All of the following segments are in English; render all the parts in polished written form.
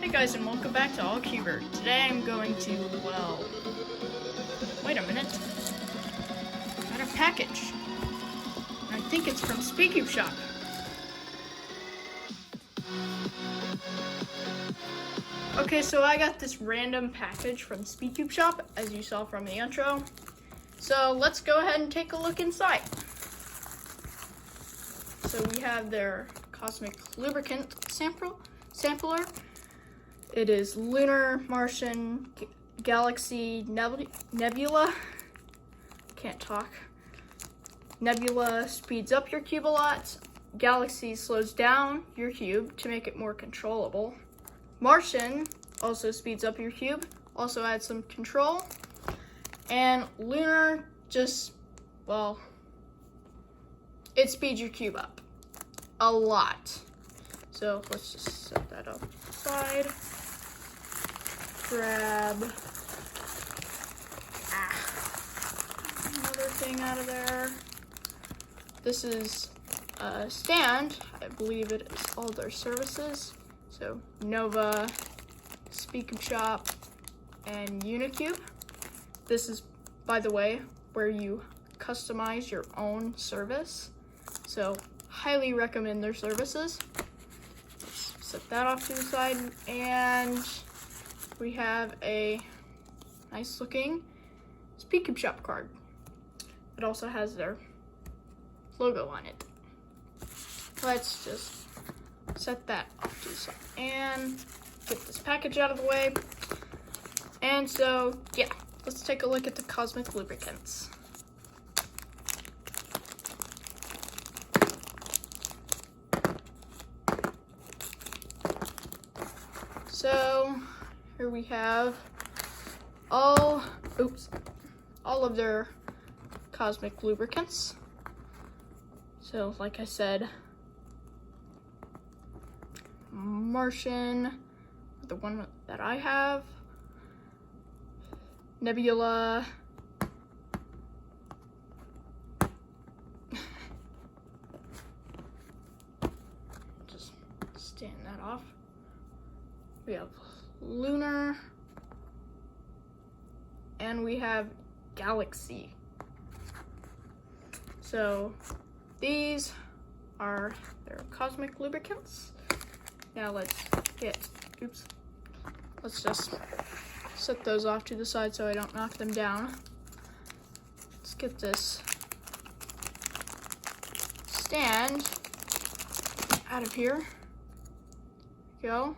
Hey guys, and welcome back to AllCuber. Today I'm going to, well, wait a minute. Got a package. And I think it's from SpeedCubeShop. Okay, so I got this random package from SpeedCubeShop, as you saw from the intro. So let's go ahead and take a look inside. So we have their cosmic lubricant sampler. It is lunar, Martian, galaxy, nebula. Can't talk. Nebula speeds up your cube a lot. Galaxy slows down your cube to make it more controllable. Martian also speeds up your cube, also adds some control. And lunar just, well, it speeds your cube up a lot. So let's just set that up aside. Grab another thing out of there. This is a stand. I believe it is all their services. So Nova, SpeedCubeShop, and Unicube. This is, by the way, where you customize your own service. So highly recommend their services. Let's set that off to the side, and we have a nice looking SpeedCubeShop card. It also has their logo on it. Let's just set that off to the side and get this package out of the way. And so, yeah, let's take a look at the cosmic lubricants. So here we have all of their cosmic lubricants. So like I said, Martian, the one that I have, Nebula, just stand that off. We have lunar, and we have galaxy. So these are their cosmic lubricants. Now let's just set those off to the side so I don't knock them down. Let's get this stand out of here. Go.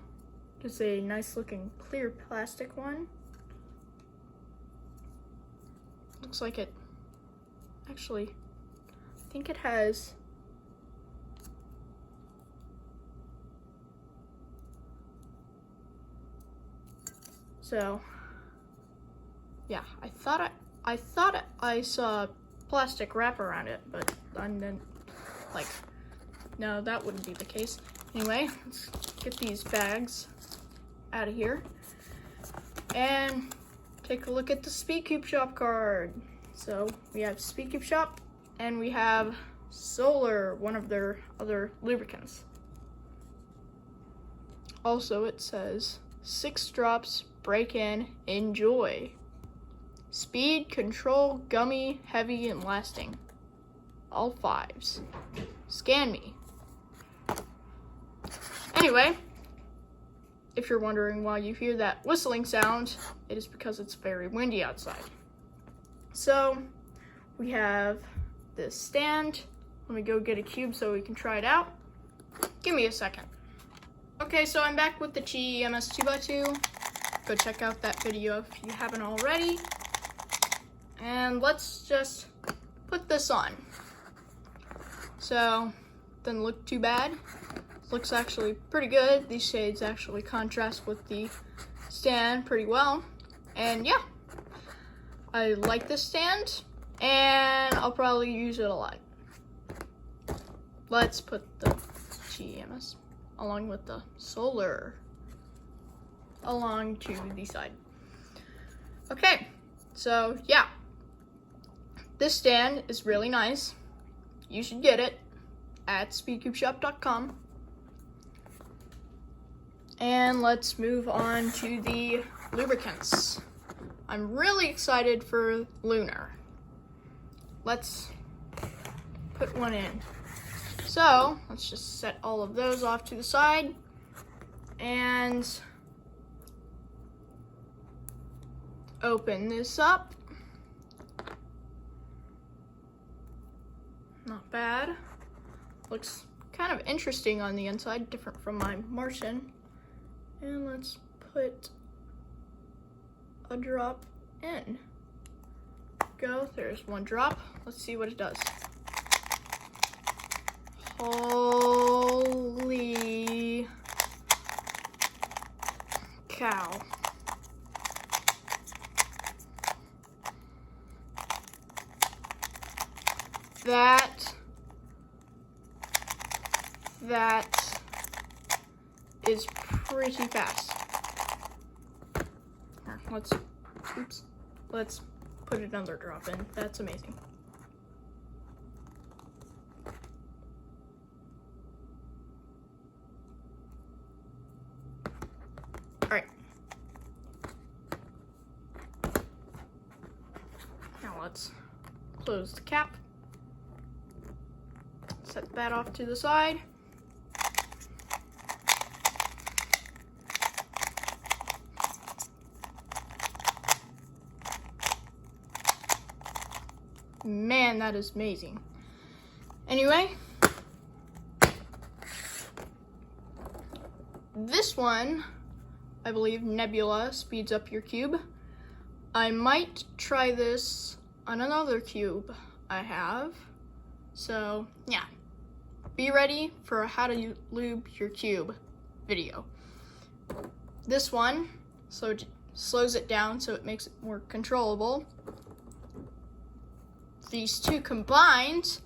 It's a nice looking clear plastic one. Looks like it, actually, I think it has so yeah, I thought I saw plastic wrap around it, but then like, no, that wouldn't be the case. Anyway, let's get these bags out of here and take a look at the SpeedCubeShop card. So we have SpeedCubeShop and we have Solar, one of their other lubricants. Also it says 6 drops, break in, enjoy. Speed, control, gummy, heavy, and lasting. All 5s. Scan me. Anyway, if you're wondering why you hear that whistling sound, it is because it's very windy outside. So we have this stand. Let me go get a cube so we can try it out. Give me a second. Okay, so I'm back with the Qi EMS 2x2. Go check out that video if you haven't already. And let's just put this on. So, doesn't look too bad. Looks actually pretty good. These shades actually contrast with the stand pretty well. And yeah, I like this stand and I'll probably use it a lot. Let's put the GEMS along with the Solar along to the side. Okay, so yeah, this stand is really nice. You should get it at SpeedCubeShop.com. And let's move on to the lubricants. I'm really excited for Lunar. Let's put one in. So let's just set all of those off to the side and open this up. Not bad. Looks kind of interesting on the inside, different from my Martian. And let's put a drop in. Go, there's one drop. Let's see what it does. Holy cow. That is pretty fast. Here, let's put another drop in. That's amazing. All right. Now let's close the cap. Set that off to the side. Man, that is amazing. Anyway, this one, I believe Nebula speeds up your cube. I might try this on another cube I have. So, yeah. Be ready for a how to lube your cube video. This one slows it down so it makes it more controllable. These two combined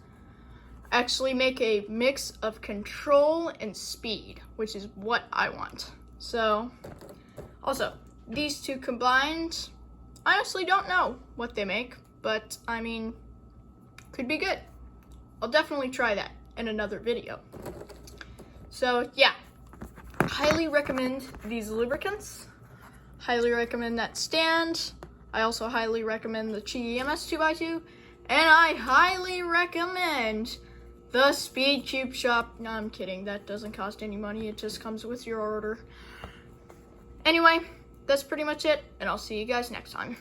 actually make a mix of control and speed, which is what I want. So, also, these two combined, I honestly don't know what they make, but I mean, could be good. I'll definitely try that in another video. So yeah, highly recommend these lubricants. Highly recommend that stand. I also highly recommend the Qi EMS 2x2. And I highly recommend the SpeedCubeShop. No, I'm kidding. That doesn't cost any money. It just comes with your order. Anyway, that's pretty much it. And I'll see you guys next time.